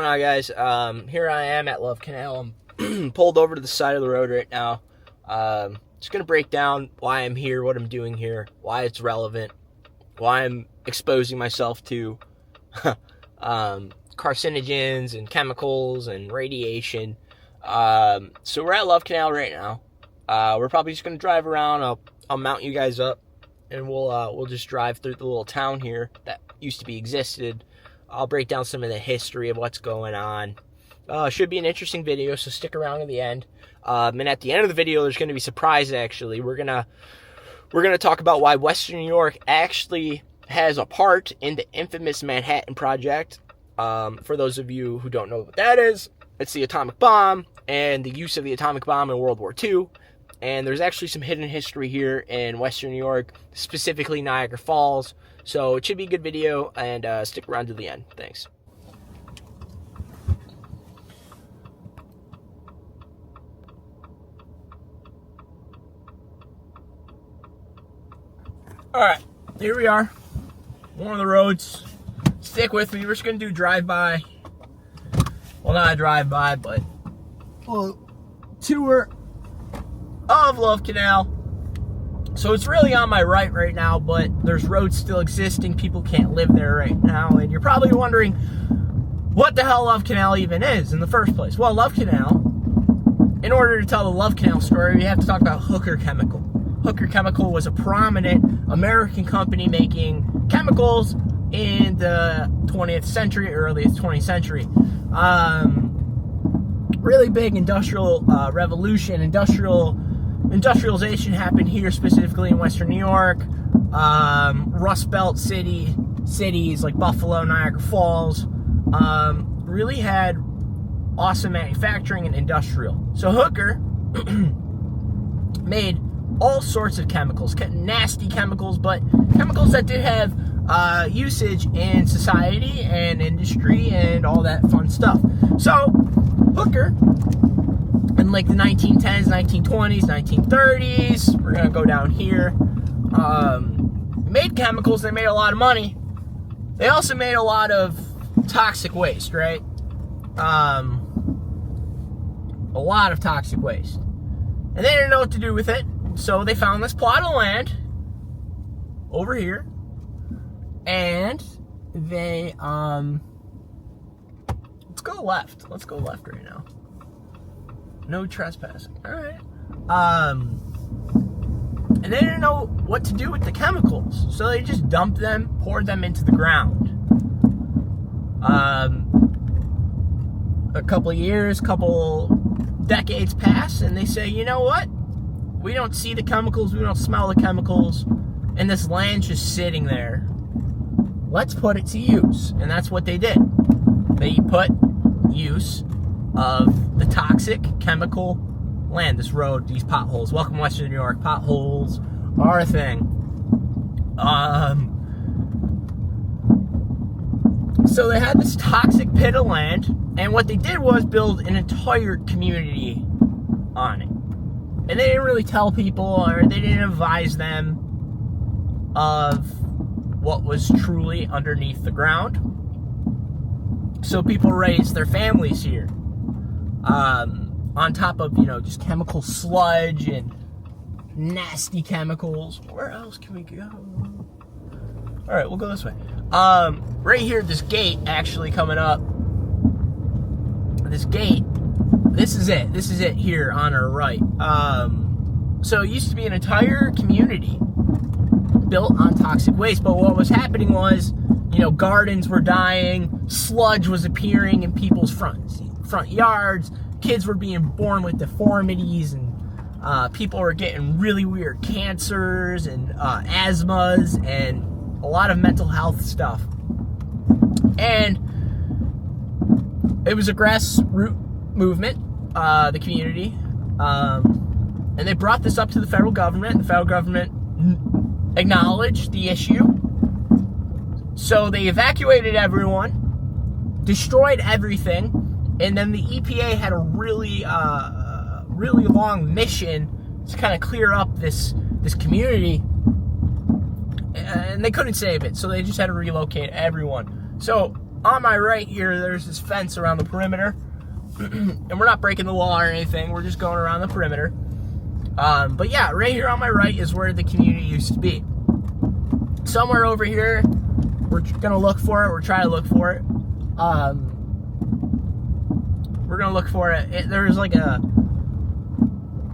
going on, guys? Here I am at Love Canal. I'm pulled over to the side of the road right now. Just going to break down why I'm here, what I'm doing here, why it's relevant, why I'm exposing myself to carcinogens and chemicals and radiation. So we're at Love Canal right now. We're probably just going to drive around. I'll mount you guys up, and we'll just drive through the little town here that used to be existed. I'll break down some of the history of what's going on. Should be an interesting video, so stick around to the end. And at the end of the video, there's going to be a surprise, actually. We're gonna talk about why Western New York actually has a part in the infamous Manhattan Project. For those of you who don't know what that is, it's the atomic bomb and the use of the atomic bomb in World War II. And there's actually some hidden history here in Western New York, specifically Niagara Falls. So it should be a good video, and stick around to the end. Thanks. Alright, here we are. One of the roads. Stick with me. We're just going to do drive-by. Well, not a drive-by, but a tour of Love Canal. So it's really on my right now, but there's roads still existing. People can't live there right now. And you're probably wondering what the hell Love Canal even is in the first place. Well, Love Canal, in order to tell the Love Canal story, we have to talk about Hooker Chemical. Hooker Chemical was a prominent American company making chemicals in the 20th century, early 20th century. Really big industrial revolution, industrialization happened here, specifically in Western New York. Rust Belt cities like Buffalo, Niagara Falls, really had awesome manufacturing and industrial. So Hooker made all sorts of chemicals, nasty chemicals, but chemicals that did have usage in society and industry and all that fun stuff. So Hooker, in like the 1910s, 1920s, 1930s, we're going to go down here, made chemicals. They made a lot of money. They also made a lot of toxic waste, right? A lot of toxic waste. And they didn't know what to do with it, so they found this plot of land over here, and they, let's go left right now. No trespassing. Alright. And they didn't know what to do with the chemicals, so they just dumped them, poured them into the ground. A couple decades pass, and they say, you know what? We don't see the chemicals, we don't smell the chemicals, and this land's just sitting there. Let's put it to use. And that's what they did. They put use of the toxic chemical land, this road, these potholes. Welcome to Western New York. Potholes are a thing. So they had this toxic pit of land, and what they did was build an entire community on it. And they didn't really tell people, or they didn't advise them of what was truly underneath the ground. So people raised their families here. On top of, just chemical sludge and nasty chemicals. Where else can we go? Alright, we'll go this way. Right here, this gate actually coming up. This gate, this is it here on our right. So it used to be an entire community built on toxic waste, but what was happening was, gardens were dying, sludge was appearing in people's front yards, kids were being born with deformities, and people were getting really weird cancers and asthmas and a lot of mental health stuff. And it was a grassroots movement, the community, and they brought this up to the federal government. The federal government acknowledged the issue, so they evacuated everyone, destroyed everything, and then the EPA had a really long mission to kind of clear up this community, and they couldn't save it, so they just had to relocate everyone. So on my right here, there's this fence around the perimeter. And we're not breaking the wall or anything. We're just going around the perimeter. But yeah, right here on my right is where the community used to be. Somewhere over here, we're going to look for it. We're trying to look for it. We're going to look for it. There's like a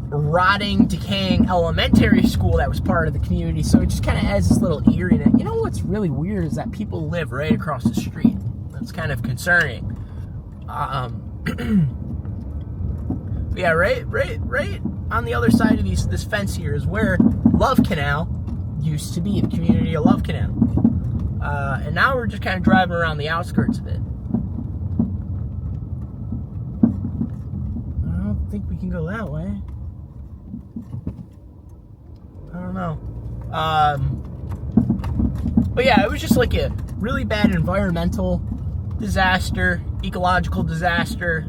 rotting, decaying elementary school that was part of the community. So it just kind of has this little eeriness. You know what's really weird is that people live right across the street. That's kind of concerning. Yeah, right on the other side of this fence here is where Love Canal used to be, the community of Love Canal. And now we're just kind of driving around the outskirts of it. I don't think we can go that way. I don't know. But yeah, it was just like a really bad environmental disaster, ecological disaster,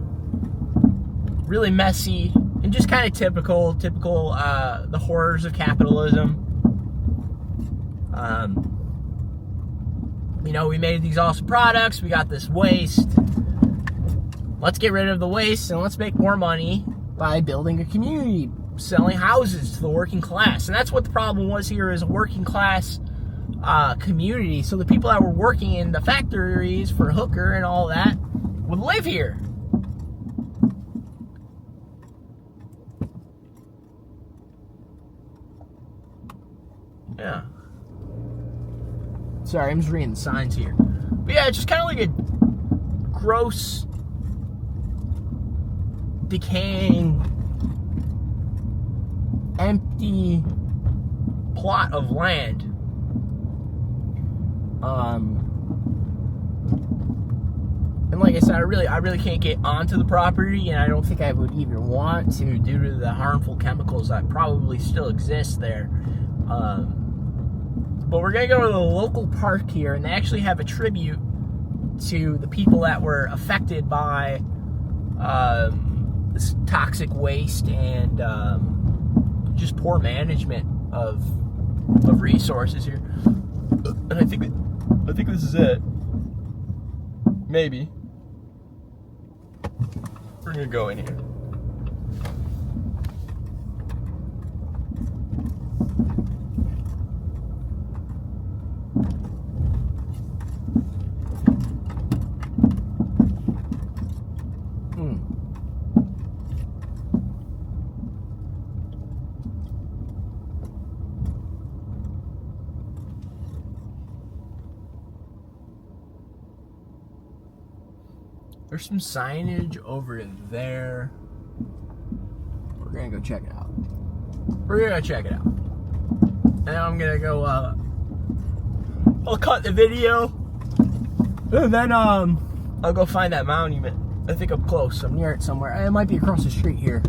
really messy, and just kind of typical, the horrors of capitalism. You know, we made these awesome products, we got this waste. Let's get rid of the waste and let's make more money by building a community, selling houses to the working class. And that's what the problem was here, is a working class community. So the people that were working in the factories for Hooker and all that would live here. Yeah. Sorry, I'm just reading the signs here. But yeah, it's just kind of like a gross, decaying, empty plot of land. And like I said, I really can't get onto the property, and I don't think I would even want to due to the harmful chemicals that probably still exist there. But we're gonna go to the local park here, and they actually have a tribute to the people that were affected by this toxic waste and just poor management of resources here. And I think this is it. Maybe. We're gonna go in here. There's some signage over there. We're gonna go check it out. And I'm gonna go, I'll cut the video. And then, I'll go find that monument. I think I'm close. I'm near it somewhere. It might be across the street here.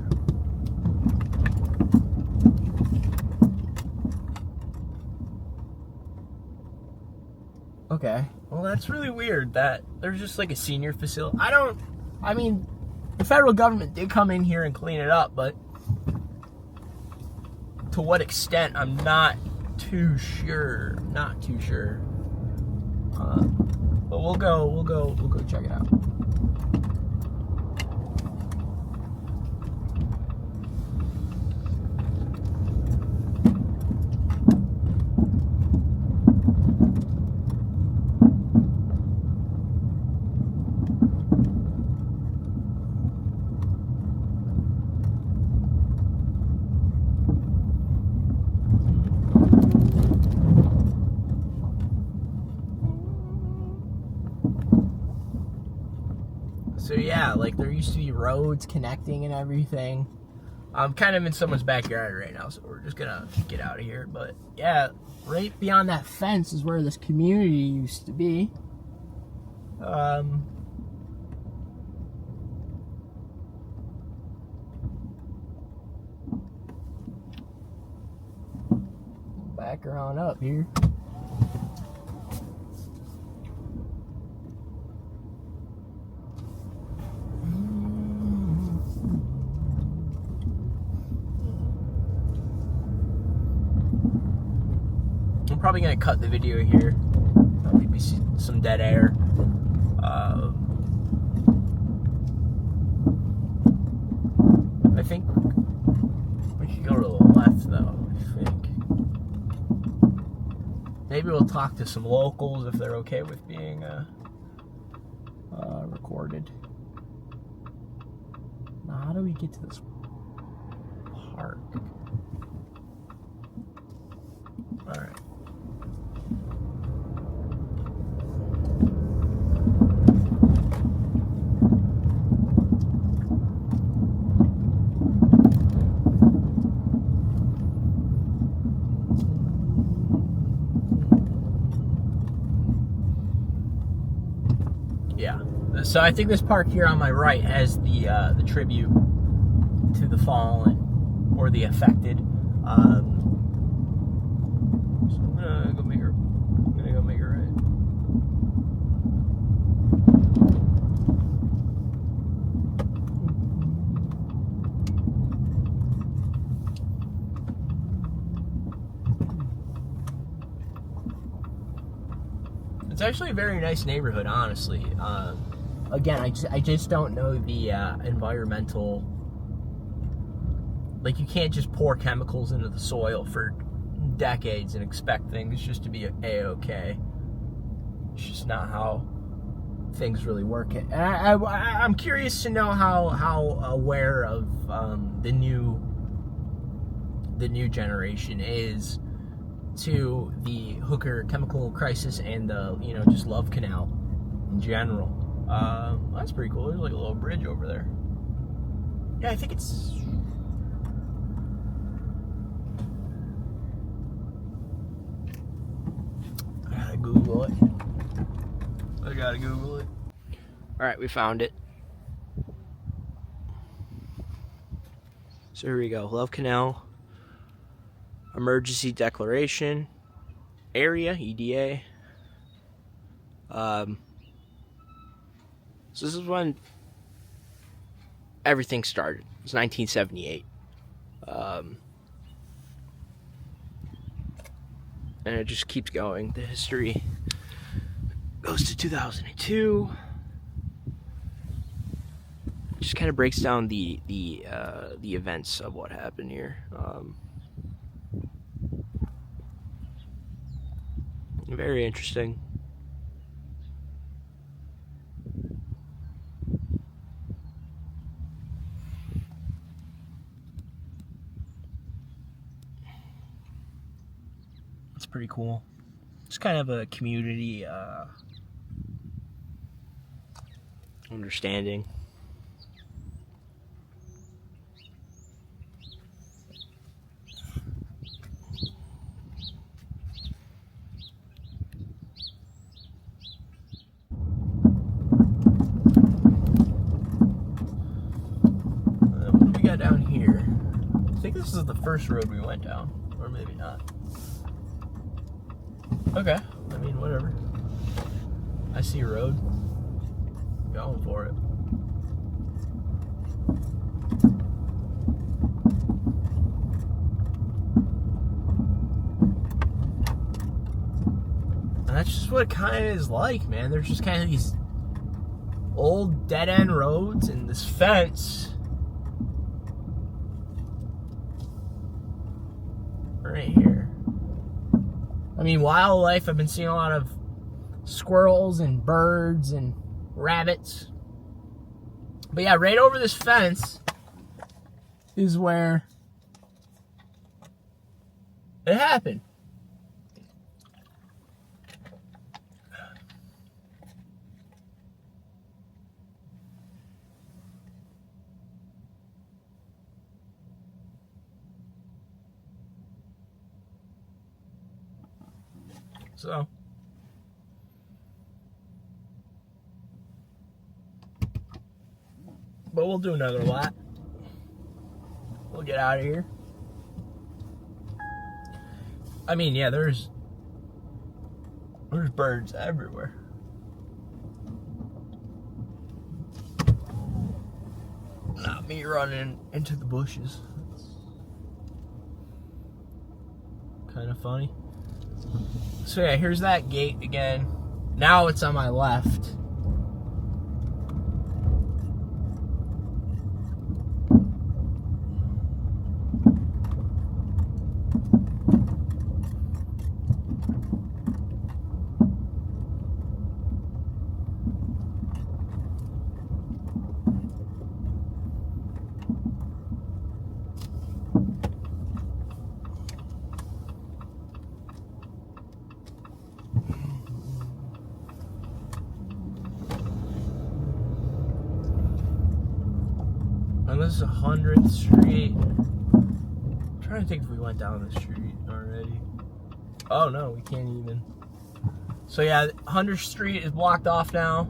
Okay. Well, that's really weird that there's just like a senior facility. I mean, the federal government did come in here and clean it up, but to what extent, I'm not too sure. But we'll go check it out. So yeah, like there used to be roads connecting and everything. I'm kind of in someone's backyard right now, so we're just gonna get out of here. But yeah, right beyond that fence is where this community used to be. Back her on up here. I'm probably gonna cut the video here. Probably be some dead air. I think we should go to the left, though. I think maybe we'll talk to some locals if they're okay with being recorded. Now, how do we get to this park? All right. Yeah. So I think this park here on my right has the tribute to the fallen or the affected. So I'm gonna go make it right. It's actually a very nice neighborhood, honestly. Again, I just don't know the environmental. Like, you can't just pour chemicals into the soil for decades and expect things just to be A-okay. It's just not how things really work. I'm curious to know how aware of the new generation is to the hooker chemical crisis and the just Love Canal in general. That's pretty cool. There's like a little bridge over there. Yeah, I think it's. I gotta Google it. All right, we found it. So here we go. Love Canal Emergency Declaration Area, EDA. So this is when everything started. It was 1978. And it just keeps going. The history goes to 2002. It just kind of breaks down the events of what happened here. Very interesting. It's pretty cool. It's kind of a community understanding. What do we got down here? I think this is the first road we went down, or maybe not. Okay, I mean, whatever. I see a road. I'm going for it. And that's just what it kind of is like, man. There's just kind of these old dead-end roads and this fence right here. I mean, wildlife, I've been seeing a lot of squirrels and birds and rabbits. But yeah, right over this fence is where it happened. So, but we'll do another lap. We'll get out of here. I mean, yeah, there's birds everywhere. Not me running into the bushes. Kind of funny. So yeah, here's that gate again. Now it's on my left. And this is 100th Street. I'm trying to think if we went down the street already. Oh no, we can't even. So yeah, 100th Street is blocked off now.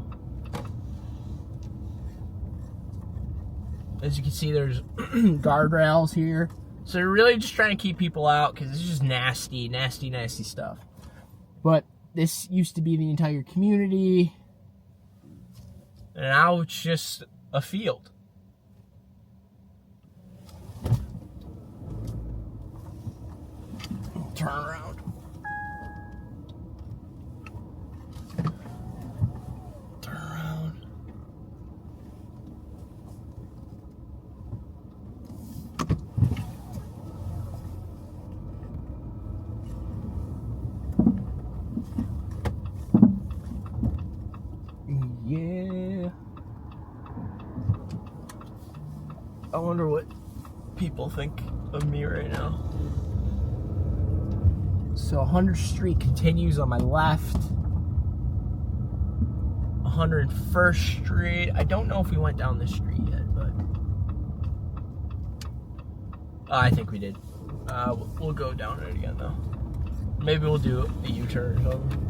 As you can see, there's guardrails here. So they're really just trying to keep people out because it's just nasty, nasty, nasty stuff. But this used to be the entire community. And now it's just a field. Turn around. Turn around. Yeah. I wonder what people think of me right now. So 100th Street continues on my left. 101st Street. I don't know if we went down this street yet, but I think we did. We'll go down it again though. Maybe we'll do a U-turn or something.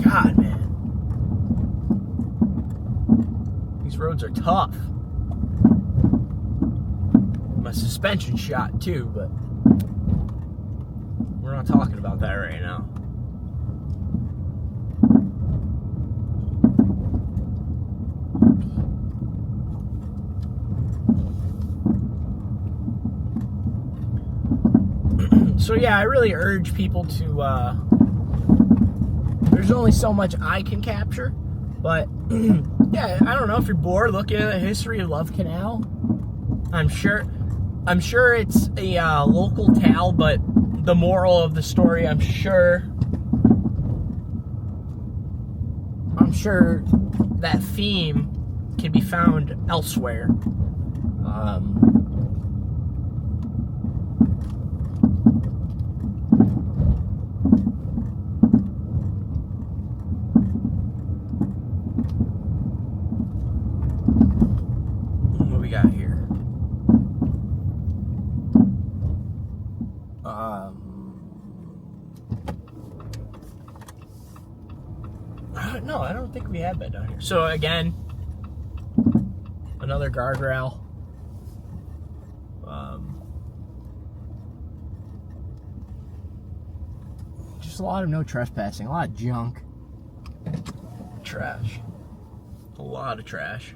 God, man. These roads are tough. My suspension shot too, but we're not talking about that right now. So yeah, I really urge people to there's only so much I can capture, but yeah, I don't know if you're bored looking at the history of Love Canal. I'm sure it's a local tale, but the moral of the story, I'm sure that theme can be found elsewhere. What we got here? No, I don't think we had that down here. So again, another guardrail. Just a lot of no trespassing, a lot of junk. Trash. A lot of trash.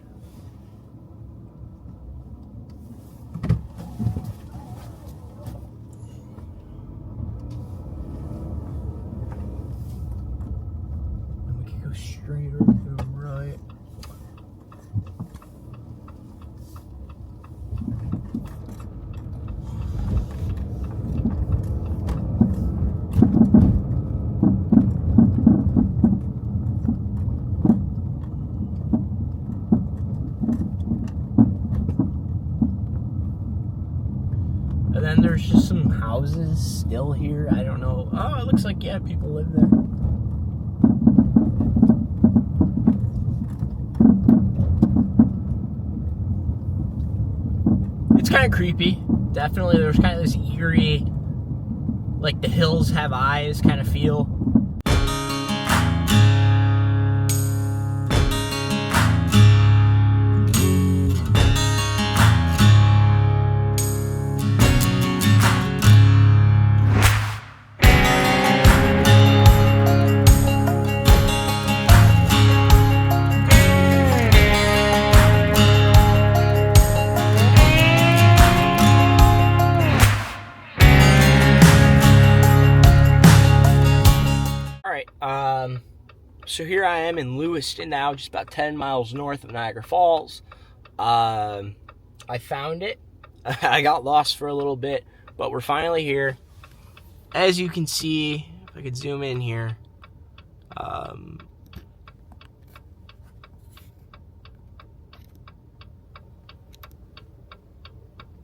Straight or to the right. And then there's just some houses still here. I don't know. Oh, it looks like, yeah, people live there. It's kind of creepy. Definitely, there's kind of this eerie, like the hills have eyes kind of feel. So here I am in Lewiston now, just about 10 miles north of Niagara Falls. I found it. I got lost for a little bit, but we're finally here. As you can see, if I could zoom in here,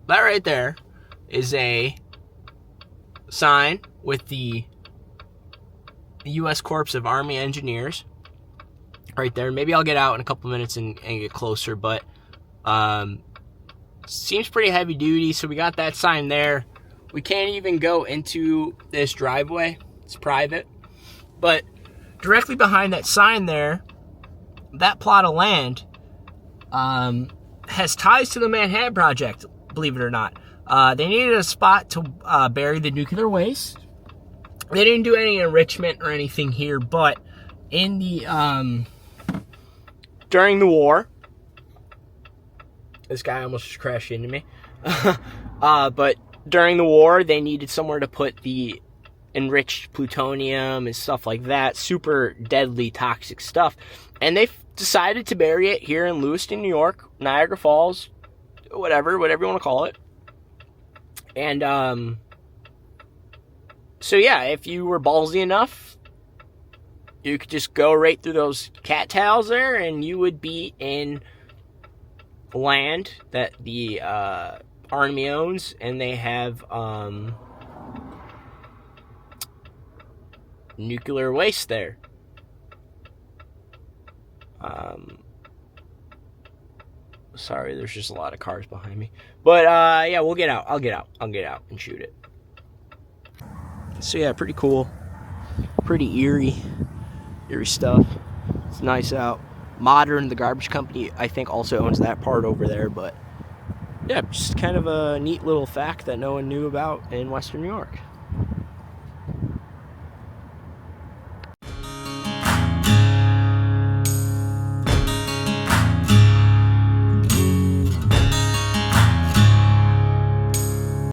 that right there is a sign with the U.S. Corps of Army Engineers right there. Maybe I'll get out in a couple minutes and get closer, but seems pretty heavy duty, so we got that sign there. We can't even go into this driveway. It's private. But directly behind that sign there, that plot of land has ties to the Manhattan Project, believe it or not. They needed a spot to bury the nuclear waste. They didn't do any enrichment or anything here, but in the during the war, this guy almost just crashed into me. But during the war, they needed somewhere to put the enriched plutonium and stuff like that, super deadly, toxic stuff, and they decided to bury it here in Lewiston, New York, Niagara Falls, whatever you want to call it. And so yeah, if you were ballsy enough, you could just go right through those cattails there, and you would be in land that the Army owns, and they have nuclear waste there. Sorry, there's just a lot of cars behind me. But yeah, we'll get out. I'll get out and shoot it. So yeah, pretty cool. Pretty eerie stuff. It's nice out. Modern, the garbage company, I think also owns that part over there, but yeah, just kind of a neat little fact that no one knew about in Western New York.